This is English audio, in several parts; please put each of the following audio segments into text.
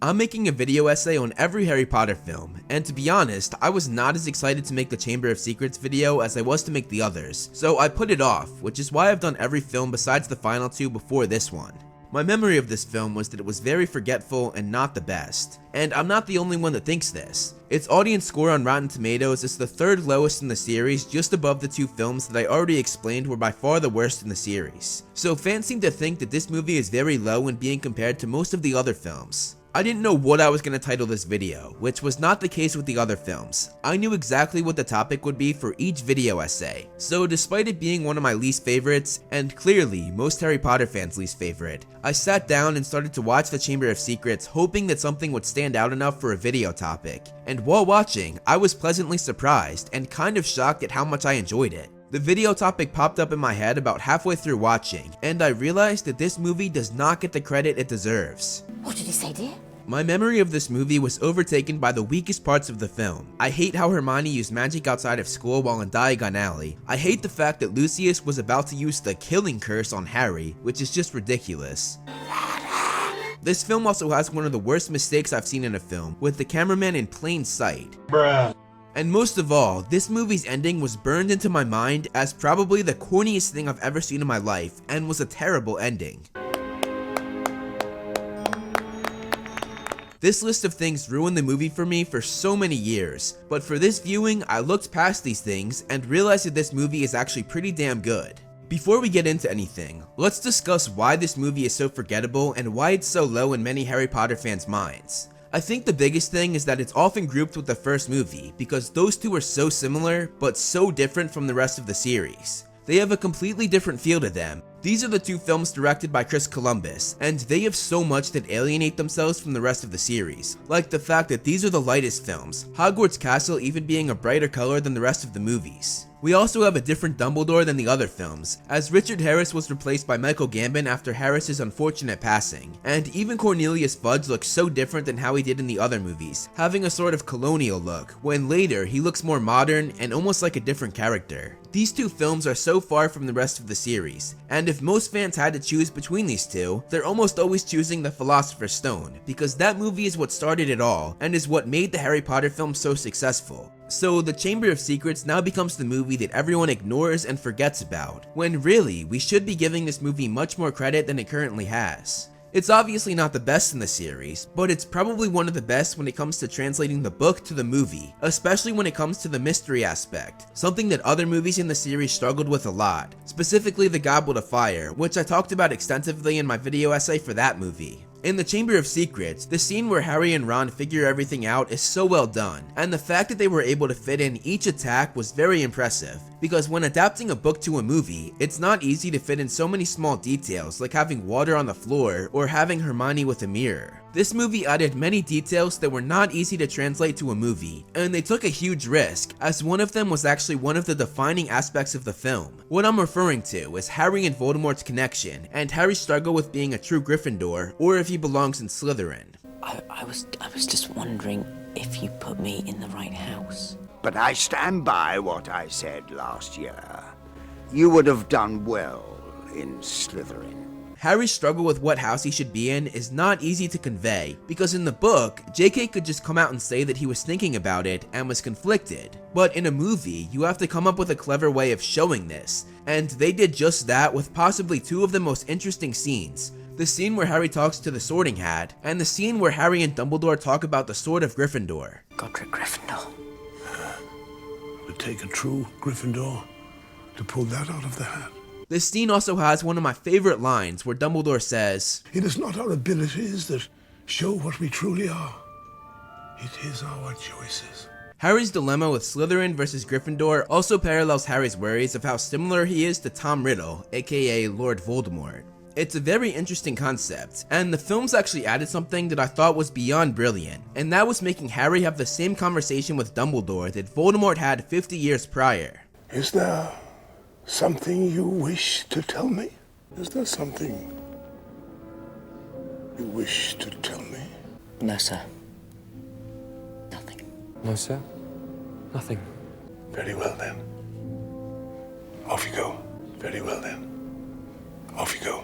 I'm making a video essay on every Harry Potter film, and to be honest, I was not as excited to make the Chamber of Secrets video as I was to make the others, so I put it off, which is why I've done every film besides the final two before this one. My memory of this film was that it was very forgetful and not the best, and I'm not the only one that thinks this. Its audience score on Rotten Tomatoes is the third lowest in the series, just above the two films that I already explained were by far the worst in the series. So fans seem to think that this movie is very low when being compared to most of the other films. I didn't know what I was going to title this video, which was not the case with the other films. I knew exactly what the topic would be for each video essay, so despite it being one of my least favorites, and clearly most Harry Potter fans' least favorite, I sat down and started to watch the Chamber of Secrets hoping that something would stand out enough for a video topic, and while watching, I was pleasantly surprised and kind of shocked at how much I enjoyed it. The video topic popped up in my head about halfway through watching, and I realized that this movie does not get the credit it deserves. What did he say, dear? My memory of this movie was overtaken by the weakest parts of the film. I hate how Hermione used magic outside of school while in Diagon Alley. I hate the fact that Lucius was about to use the killing curse on Harry, which is just ridiculous. This film also has one of the worst mistakes I've seen in a film, with the cameraman in plain sight. Bruh. And most of all, this movie's ending was burned into my mind as probably the corniest thing I've ever seen in my life, and was a terrible ending. This list of things ruined the movie for me for so many years, but for this viewing, I looked past these things and realized that this movie is actually pretty damn good. Before we get into anything, let's discuss why this movie is so forgettable and why it's so low in many Harry Potter fans' minds. I think the biggest thing is that it's often grouped with the first movie because those two are so similar, but so different from the rest of the series. They have a completely different feel to them. These are the two films directed by Chris Columbus, and they have so much that alienate themselves from the rest of the series, like the fact that these are the lightest films, Hogwarts Castle even being a brighter color than the rest of the movies. We also have a different Dumbledore than the other films, as Richard Harris was replaced by Michael Gambon after Harris's unfortunate passing, and even Cornelius Fudge looks so different than how he did in the other movies, having a sort of colonial look, when later he looks more modern and almost like a different character. These two films are so far from the rest of the series, and if most fans had to choose between these two, they're almost always choosing the Philosopher's Stone, because that movie is what started it all, and is what made the Harry Potter films so successful. So the Chamber of Secrets now becomes the movie that everyone ignores and forgets about, when really, we should be giving this movie much more credit than it currently has. It's obviously not the best in the series, but it's probably one of the best when it comes to translating the book to the movie, especially when it comes to the mystery aspect, something that other movies in the series struggled with a lot, specifically The Goblet of Fire, which I talked about extensively in my video essay for that movie. In the Chamber of Secrets, the scene where Harry and Ron figure everything out is so well done, and the fact that they were able to fit in each attack was very impressive, because when adapting a book to a movie, it's not easy to fit in so many small details like having water on the floor or having Hermione with a mirror. This movie added many details that were not easy to translate to a movie, and they took a huge risk, as one of them was actually one of the defining aspects of the film. What I'm referring to is Harry and Voldemort's connection, and Harry's struggle with being a true Gryffindor, or if he belongs in Slytherin. I was just wondering if you put me in the right house. But I stand by what I said last year. You would have done well in Slytherin. Harry's struggle with what house he should be in is not easy to convey, because in the book, JK could just come out and say that he was thinking about it and was conflicted. But in a movie, you have to come up with a clever way of showing this, and they did just that with possibly two of the most interesting scenes. The scene where Harry talks to the Sorting Hat, and the scene where Harry and Dumbledore talk about the Sword of Gryffindor. Godric Gryffindor. It would take a true Gryffindor to pull that out of the hat. This scene also has one of my favorite lines where Dumbledore says, "It is not our abilities that show what we truly are. It is our choices." Harry's dilemma with Slytherin versus Gryffindor also parallels Harry's worries of how similar he is to Tom Riddle, aka Lord Voldemort. It's a very interesting concept, and the films actually added something that I thought was beyond brilliant, and that was making Harry have the same conversation with Dumbledore that Voldemort had 50 years prior. Is there something you wish to tell me? Is there something you wish to tell me? No, sir. Nothing. No, sir. Nothing. Very well then. Off you go. Very well then. Off you go.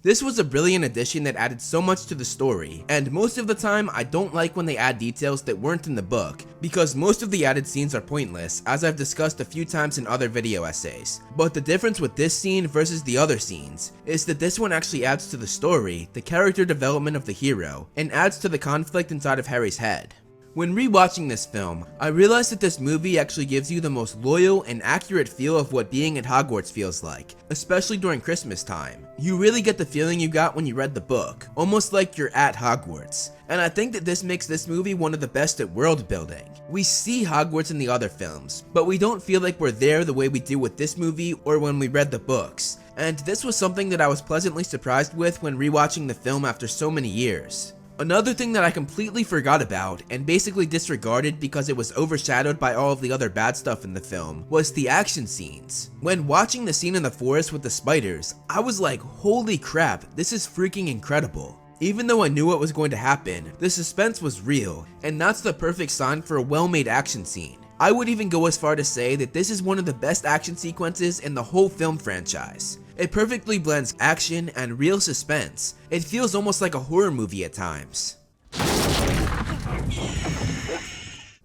This was a brilliant addition that added so much to the story, and most of the time I don't like when they add details that weren't in the book, because most of the added scenes are pointless, as I've discussed a few times in other video essays. But the difference with this scene versus the other scenes is that this one actually adds to the story, the character development of the hero, and adds to the conflict inside of Harry's head. When rewatching this film, I realized that this movie actually gives you the most loyal and accurate feel of what being at Hogwarts feels like, especially during Christmas time. You really get the feeling you got when you read the book, almost like you're at Hogwarts. And I think that this makes this movie one of the best at world building. We see Hogwarts in the other films, but we don't feel like we're there the way we do with this movie or when we read the books. And this was something that I was pleasantly surprised with when rewatching the film after so many years. Another thing that I completely forgot about and basically disregarded because it was overshadowed by all of the other bad stuff in the film was the action scenes. When watching the scene in the forest with the spiders, I was like, holy crap, this is freaking incredible. Even though I knew what was going to happen, the suspense was real, and that's the perfect sign for a well-made action scene. I would even go as far to say that this is one of the best action sequences in the whole film franchise. It perfectly blends action and real suspense. It feels almost like a horror movie at times.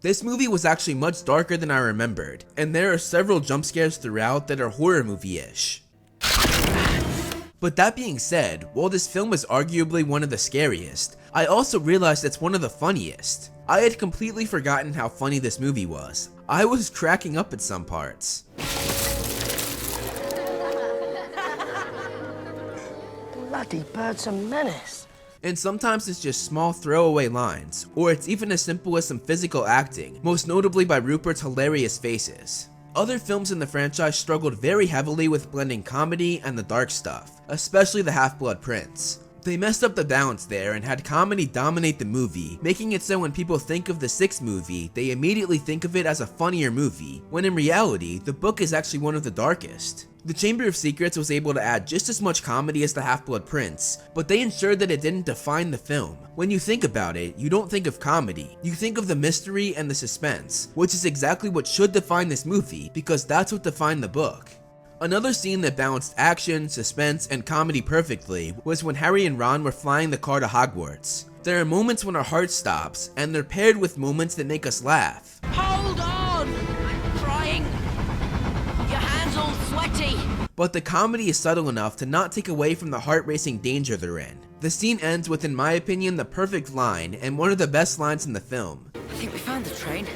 This movie was actually much darker than I remembered, and there are several jump scares throughout that are horror movie-ish. But that being said, while this film is arguably one of the scariest, I also realized it's one of the funniest. I had completely forgotten how funny this movie was. I was cracking up at some parts. Bloody bird's a menace. And sometimes it's just small throwaway lines, or it's even as simple as some physical acting, most notably by Rupert's hilarious faces. Other films in the franchise struggled very heavily with blending comedy and the dark stuff, especially the Half-Blood Prince. They messed up the balance there and had comedy dominate the movie, making it so when people think of the sixth movie, they immediately think of it as a funnier movie, when in reality, the book is actually one of the darkest. The Chamber of Secrets was able to add just as much comedy as the Half-Blood Prince, but they ensured that it didn't define the film. When you think about it, you don't think of comedy, you think of the mystery and the suspense, which is exactly what should define this movie, because that's what defined the book. Another scene that balanced action, suspense, and comedy perfectly was when Harry and Ron were flying the car to Hogwarts. There are moments when our heart stops, and they're paired with moments that make us laugh. Hold on! I'm crying! Your hands all sweaty! But the comedy is subtle enough to not take away from the heart-racing danger they're in. The scene ends with, in my opinion, the perfect line, and one of the best lines in the film. I think we found the train.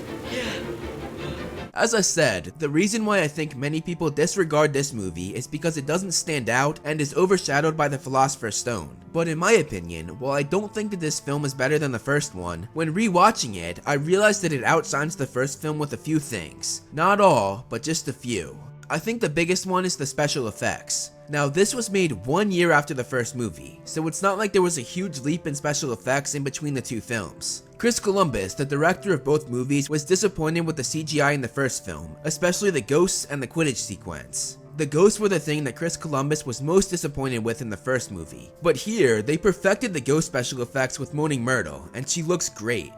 As I said, the reason why I think many people disregard this movie is because it doesn't stand out and is overshadowed by the Philosopher's Stone. But in my opinion, while I don't think that this film is better than the first one, when rewatching it, I realized that it outshines the first film with a few things. Not all, but just a few. I think the biggest one is the special effects. Now, this was made 1 year after the first movie, so it's not like there was a huge leap in special effects in between the two films. Chris Columbus, the director of both movies, was disappointed with the CGI in the first film, especially the ghosts and the Quidditch sequence. The ghosts were the thing that Chris Columbus was most disappointed with in the first movie. But here, they perfected the ghost special effects with Moaning Myrtle, and she looks great.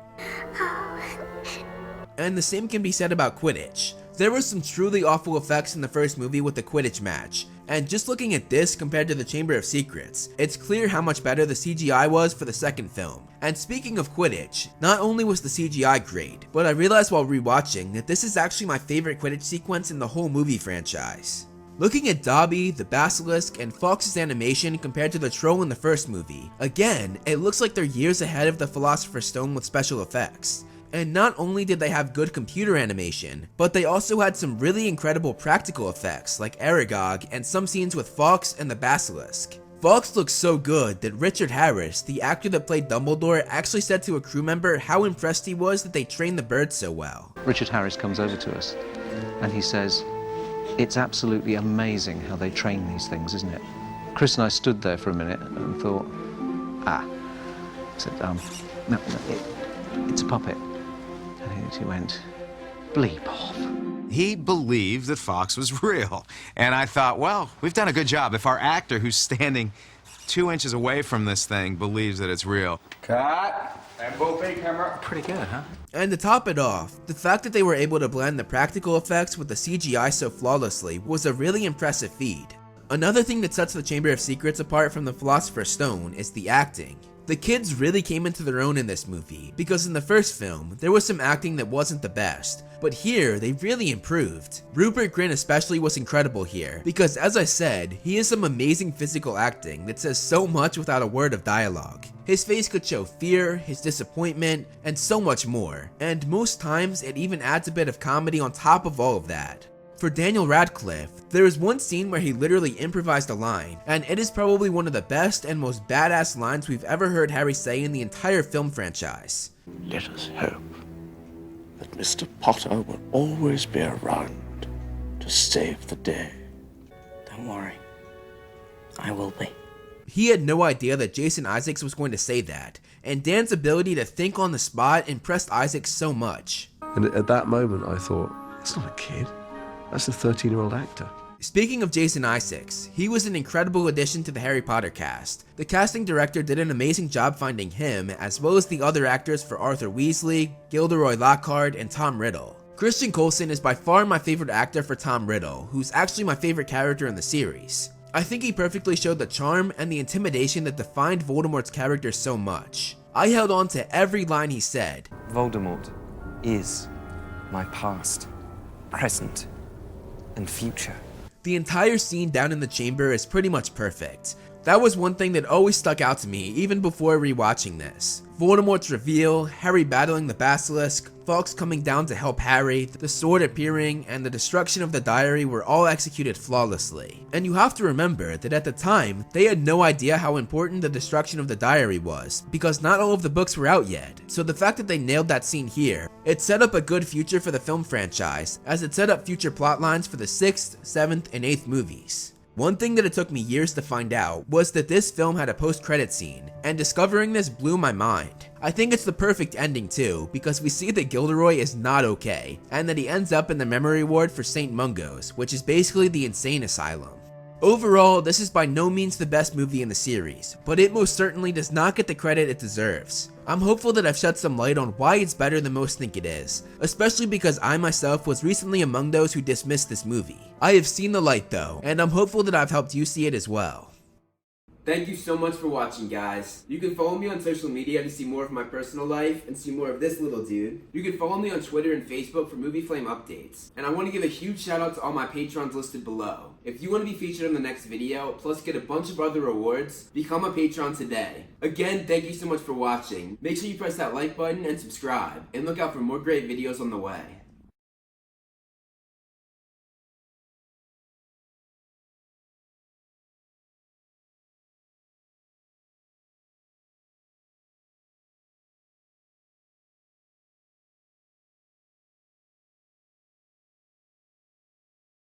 And the same can be said about Quidditch. There were some truly awful effects in the first movie with the Quidditch match, and just looking at this compared to the Chamber of Secrets, it's clear how much better the CGI was for the second film. And speaking of Quidditch, not only was the CGI great, but I realized while rewatching that this is actually my favorite Quidditch sequence in the whole movie franchise. Looking at Dobby, the Basilisk, and Fawkes' animation compared to the troll in the first movie, again, it looks like they're years ahead of the Philosopher's Stone with special effects. And not only did they have good computer animation, but they also had some really incredible practical effects like Aragog and some scenes with Fawkes and the Basilisk. Fawkes looks so good that Richard Harris, the actor that played Dumbledore, actually said to a crew member how impressed he was that they trained the bird so well. Richard Harris comes over to us and he says, "It's absolutely amazing how they train these things, isn't it?" Chris and I stood there for a minute and thought, I said, no, it's a puppet. And he went, "Bleep off." He believed that Fawkes was real. And I thought, well, we've done a good job. If our actor who's standing 2 inches away from this thing believes that it's real. Cut. And movie camera. Pretty good, huh? And to top it off, the fact that they were able to blend the practical effects with the CGI so flawlessly was a really impressive feat. Another thing that sets the Chamber of Secrets apart from the Philosopher's Stone is the acting. The kids really came into their own in this movie, because in the first film, there was some acting that wasn't the best, but here, they really improved. Rupert Grint especially was incredible here, because as I said, he has some amazing physical acting that says so much without a word of dialogue. His face could show fear, his disappointment, and so much more, and most times it even adds a bit of comedy on top of all of that. For Daniel Radcliffe, there is one scene where he literally improvised a line, and it is probably one of the best and most badass lines we've ever heard Harry say in the entire film franchise. Let us hope that Mr. Potter will always be around to save the day. Don't worry. I will be. He had no idea that Jason Isaacs was going to say that, and Dan's ability to think on the spot impressed Isaacs so much. And at that moment, I thought, that's not a kid. That's a 13-year-old actor. Speaking of Jason Isaacs, he was an incredible addition to the Harry Potter cast. The casting director did an amazing job finding him, as well as the other actors for Arthur Weasley, Gilderoy Lockhart, and Tom Riddle. Christian Coulson is by far my favorite actor for Tom Riddle, who's actually my favorite character in the series. I think he perfectly showed the charm and the intimidation that defined Voldemort's character so much. I held on to every line he said. Voldemort is my past, present, and future. The entire scene down in the chamber is pretty much perfect. That was one thing that always stuck out to me even before rewatching this. Voldemort's reveal, Harry battling the basilisk, Fawkes coming down to help Harry, the sword appearing, and the destruction of the diary were all executed flawlessly. And you have to remember that at the time, they had no idea how important the destruction of the diary was, because not all of the books were out yet. So the fact that they nailed that scene here, it set up a good future for the film franchise, as it set up future plot lines for the 6th, 7th, and 8th movies. One thing that it took me years to find out was that this film had a post-credit scene, and discovering this blew my mind. I think it's the perfect ending too, because we see that Gilderoy is not okay, and that he ends up in the memory ward for St. Mungo's, which is basically the insane asylum. Overall, this is by no means the best movie in the series, but it most certainly does not get the credit it deserves. I'm hopeful that I've shed some light on why it's better than most think it is, especially because I myself was recently among those who dismissed this movie. I have seen the light though, and I'm hopeful that I've helped you see it as well. Thank you so much for watching, guys. You can follow me on social media to see more of my personal life and see more of this little dude. You can follow me on Twitter and Facebook for Movie Flame updates. And I want to give a huge shout out to all my patrons listed below. If you want to be featured in the next video, plus get a bunch of other rewards, become a patron today. Again, thank you so much for watching. Make sure you press that like button and subscribe, and look out for more great videos on the way.